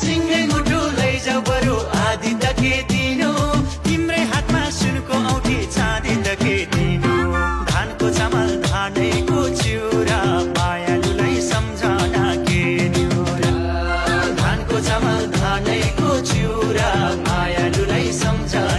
सिंगै मुटु लैजाऊ बरु आधी त के दिनु तिम्रै हातमा सुनको औठी चाँदी त के दिनु धानको चामल धानैको चिउरा मायालुलाई सम्झना के न्यूरा धानको चामल धानैको चिउरा मायालुलाई सम्झना